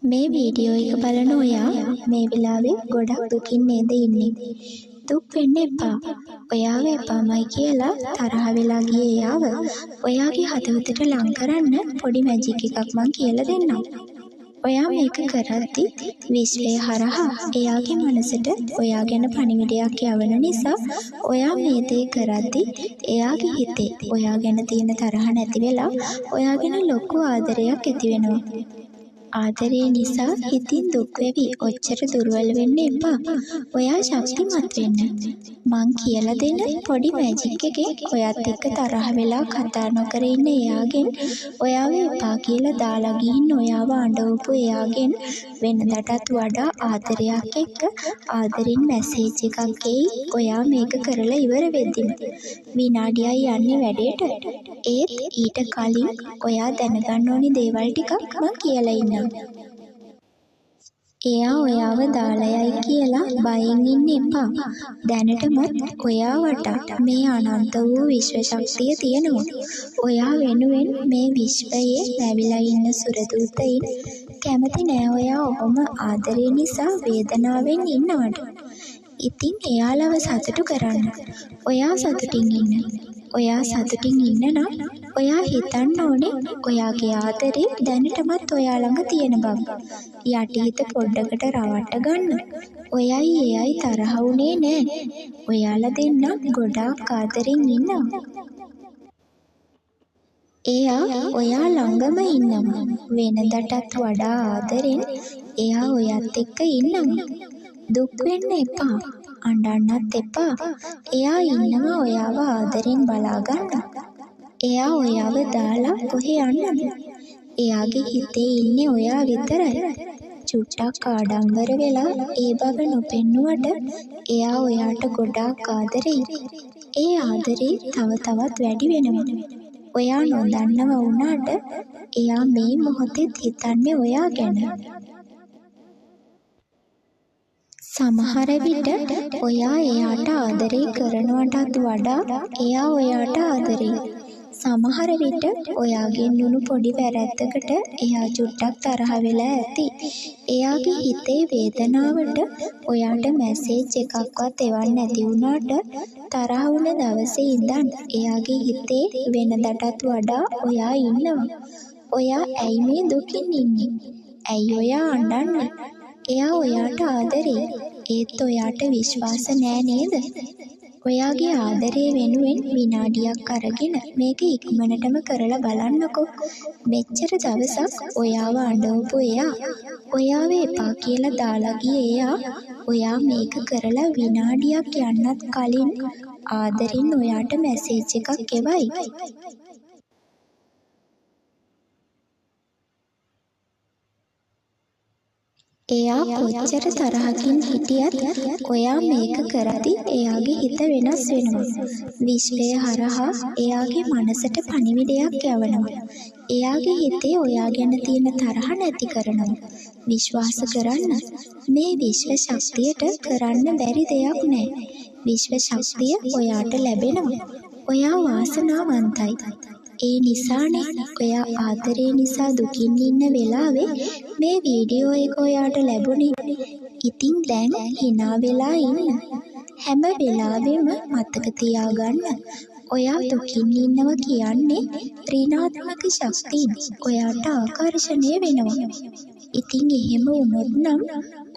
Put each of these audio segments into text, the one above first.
මේ වීඩියෝ එක බලන ඔයා මේ වෙලාවේ ගොඩක් දුකින් නේද ඉන්නේ? දුක් වෙන්න එපා. ඔයාව එපාමයි කියලා තරහ වෙලා ගියේ එයාව ඔයාගේ හදවතට ලං කරන්න පොඩි මැජික් එකක් මං කියලා දෙන්නම්. ඔයා මේක කරද්දි විශ්වය හරහා එයාගේ මනසට ඔයා ගැන පණිවිඩයක් යවන නිසා ඔයා මේ දේ කරද්දි එයාගේ හිතේ ඔයා ගැන තියෙන තරහ නැති වෙලා ඔයා ගැන ලොකු ආදරයක් ඇති වෙනවා. ආදරය නිසා හිතින් දුක් වෙවි ඔච්චර දුර්වල වෙන්න එපා. ඔයා ශක්තිමත් වෙන්න. මං කියලා දෙන පොඩි මැජික් එකේ ඔයත් එක්ක තරහ වෙලා කතා නොකර ඉන්න එයාගෙන් ඔයාව එපා කියලා දාලා ගිහින් ඔයාව අඬවපු එයාගෙන් වෙනදටත් වඩා ආදරයක් එක්ක ආදරින් මැසේජ් එකක් එයි ඔයා මේක කරලා ඉවර වෙද්දිම. විනාඩියයි යන්නේ වැඩේට. ඒත් ඊට කලින් ඔයා දැනගන්න ඕනි දේවල් ටිකක් මං කියලා ඉන්නම්. එයා ඔයාව දාලා යයි කියලා බයෙන් ඉන්න එපා. දැනටමත් ඔයා වටා මේ අනන්ත වූ විශ්ව ශක්තිය තියෙනවා. ඔයා වෙනුවෙන් මේ විශ්වයේ නැවිලා ඉන්න සුරදූතයින් කැමති නෑ ඔයා ඔබම ආදරය නිසා වේදනාවෙන් ඉන්නවට. ඉතින් එයාලව සතුටු කරන්න. ඔයා සතුටින් ඉන්න. ඔයා සතුටින් ඉන්න නම් ඔයා හිතන්න ඕනේ ඔයාගේ ආදරේ දැනටමත් ඔයා ළඟ තියෙන බව. යටිහිත පොඩ්ඩකට රවට්ට ගන්න. ඔයයි එයයි තරහ වුණේ නෑ. ඔයාලා දෙන්නා ගොඩාක් ආදරෙන් ඉන්නවා. එයා ඔයා ළඟම ඉන්නවා. වෙනදටත් වඩා ආදරෙන් එයා ඔයත් එක්ක ඉන්නවා. දුක් වෙන්න එපා. අඬන්නත් එපා. එයා ඉන්නවා ඔයාව ආදරෙන් බලා ගන්න. එයා ඔයාව දාලා කොහේ යන්නද? එයාගේ හිතේ ඉන්නේ ඔයා විතරයි. චුට්ටක් ආඩම්බර වෙලා ඒ බව නොපෙන්නුවට එයා ඔයාට ගොඩාක් ආදරෙයි. ඒ ආදරේ තව තවත් වැඩි වෙනවා. ඔයා නොදන්නව වුණාට එයා මේ මොහොතේ හිතන්නේ ඔයා ගැන. සමහර විට ඔයා එයාට ආදරේ කරනවටත් වඩා එයා ඔයාට ආදරේ. සමහර විට ඔයාගෙන් වුණු පොඩි වැරැද්දකට එයා චුට්ටක් තරහ වෙලා ඇති. එයාගේ හිතේ වේදනාවට ඔයාට මැසේජ් එකක්වත් එවන්න නැති වුණාට තරහ වුණ දවසේ ඉඳන් එයාගේ හිතේ වෙනදටත් වඩා ඔයා ඉන්නවා. ඔයා ඇයි මේ දුකින් ඉන්නේ? ඇයි ඔයා අඬන්නේ? එයා ඔයාට ආදරේ. ඒත් ඔයාට විශ්වාස නෑ නේද? ඔයාගේ ආදරේ වෙනුවෙන් විනාඩියක් අරගෙන මේක ඉක්මනටම කරලා බලන්නකෝ. මෙච්චර දවසක් ඔයාව අඬවපු එයා, ඔයාව එපා කියලා දාලා ගියේ එයා, ඔයා මේක කරලා විනාඩියක් යන්නත් කලින් ආදරින් ඔයාට මැසේජ් එකක් එවයි. එයා කොච්චර තරහකින් හිටියත් ඔයා මේක කරද්දි එයාගේ හිත වෙනස් වෙනවා. විශ්වය හරහා එයාගේ මනසට පණිවිඩයක් යවනවා. එයාගේ හිතේ ඔයා ගැන තියෙන තරහ නැති කරනවා. විශ්වාස කරන්න. මේ විශ්ව ශක්තියට කරන්න බැරි දෙයක් නෑ. විශ්ව ශක්තිය ඔයාට ලැබෙනවා. ඔයා වාසනාවන්තයි. ඒ නිසානේ ඔයා ආදරේ නිසා දුකින් ඉන්න වෙලාවේ මේ වීඩියෝ එක ඔයාට ලැබුණේ. ඉතින් දැන් hina වෙලා ඉන්න. හැම වෙලාවෙම මතක තියාගන්න. ඔයා දුකින් ඉන්නව කියන්නේ ඍණාත්මක ශක්තිය ඔයාට ආකර්ෂණය වෙනවා. ඉතින් එහෙම වුණොත් නම්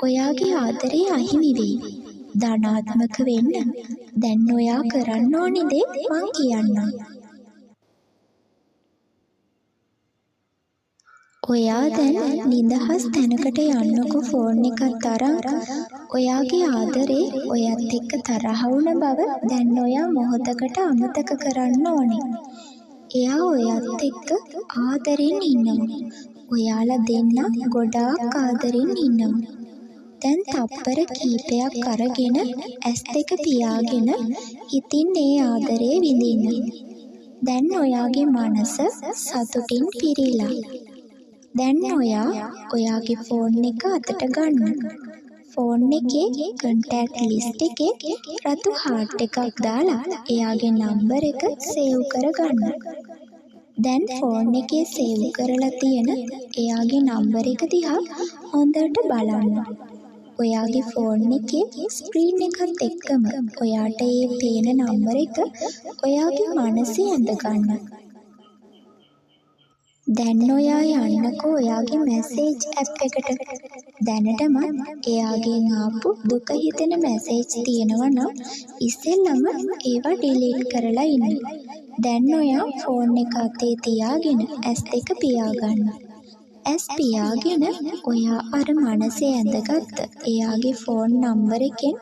ඔයාගේ ආදරේ අහිමි වෙයි. ධනාත්මක වෙන්න. දැන් ඔයා කරන්න ඕනි දේ මං කියන්නම්. ඔයා දැන් නිදහස් තැනකට යන්නකෝ ෆෝන් එකත් අරන්. ඔයාගේ ආදරේ ඔයත් එක්ක තරහ වුණ බව දැන් ඔයා මොහොතකට අමතක කරන්න ඕනේ. එයා ඔයත් එක්ක ආදරෙන් ඉන්නවා. ඔයාලා දෙන්න ගොඩාක් ආදරෙන් ඉන්නවා. දැන් තප්පර කීපයක් අරගෙන ඇස් දෙක පියාගෙන ඉතින් ඒ ආදරේ විඳින්න. දැන් ඔයාගේ මනස සතුටින් පිරීලා. දැන් ඔයාගේ ෆෝන් එක අතට ගන්න. ෆෝන් එකේ කන්ටැක්ට් ලිස්ට් එකේ රතු හાર્ට් එකක් දාලා එයාගේ නම්බර් එක සේව් කරගන්න. දැන් ෆෝන් එකේ සේව් කරලා තියෙන එයාගේ නම්බර එක දිහා හොඳට බලන්න. ඔයාගේ ෆෝන් එකේ ස්ක්‍රීන් එකත් එක්කම ඔයාට ඒ පේන නම්බර එක ඔයාගේ මනසේ ඇඳ ගන්න. දැන් ඔයා යන්නකෝ ඔයාගේ මැසේජ් ඇප් එකට. දැනටමත් එයාගෙන් ආපු දුක හිතෙන මැසේජ් තියෙනවා නම් ඉස්සෙල්ලම ඒවා ඩිලීට් කරලා ඉන්න. දැන් ඔයා ෆෝන් එක අතේ තියාගෙන S2 පියාගන්න. S පියාගෙන ඔයා අර මනසේ ඇඳගත්ත එයාගේ ෆෝන් නම්බර එකෙන්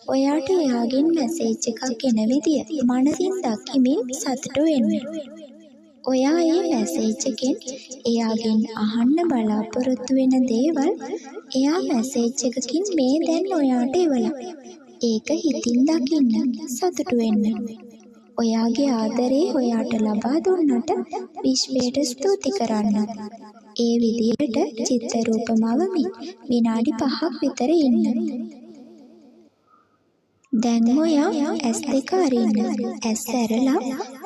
ඔයාට එයාගෙන් මැසේජ් එකක් එන විදිය මනසින් දකිමින් සතුටු වෙන්න. ඔයා ඒ මැසේජ් එකෙන් එයාගෙන් අහන්න බලාපොරොත්තු වෙන දේවල් එයා මැසේජ් එකකින් මේ දැන් ඔයාට එවලා. ඒක හිතින් දකින්න සතුටු වෙන්න. ඔයාගේ ආදරේ ඔයාට ලබා දුන්නට විශ්වයට ස්තුති කරන්න. ඒ විදියට චිත්ත රූපමවමින් විනාඩි 5ක් විතර ඉන්න. දැන් ඔයා S2 අරින්න. S ඇරලා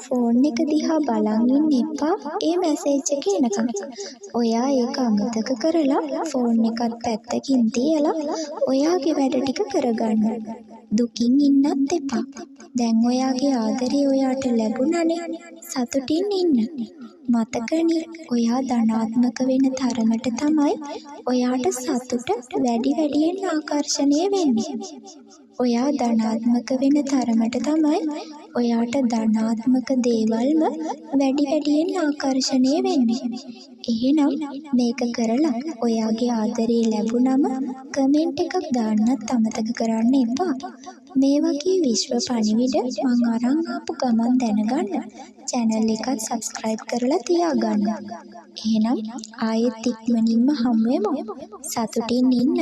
ෆෝන් එක දිහා බලන් ඉන්න එපා ඒ මැසේජ් එක එනකම්. ඔයා ඒක අමතක කරලා ෆෝන් එකත් පැත්තකින් තියලා ඔයාගේ වැඩ ටික කරගන්න. දුකින් ඉන්නත් එපා. දැන් ඔයාගේ ආදරේ ඔයාට ලැබුණානේ. සතුටින් ඉන්න. මතකනේ ඔයා ධනාත්මක වෙන තරමට තමයි ඔයාට සතුට වැඩි වැඩියෙන් ආකර්ෂණය වෙන්නේ. ඔයා ධනාත්මක වෙන තරමට තමයි ඔයාට ධනාත්මක දේවල්ම වැඩි වැඩියෙන් ආකර්ෂණය වෙන්නේ. එහෙනම් මේක කරලා ඔයාගේ ආදරේ ලැබුණම කමෙන්ට් එකක් දාන්නත් අමතක කරන්න එපා. මේ වගේ විශ්ව පණිවිඩ මං අරන් ආපු ගමන් දැනගන්න channel එකත් subscribe කරලා තියාගන්න. එහෙනම් ආයෙත් ඉක්මනින්ම හමු වෙමු. සතුටින් ඉන්න.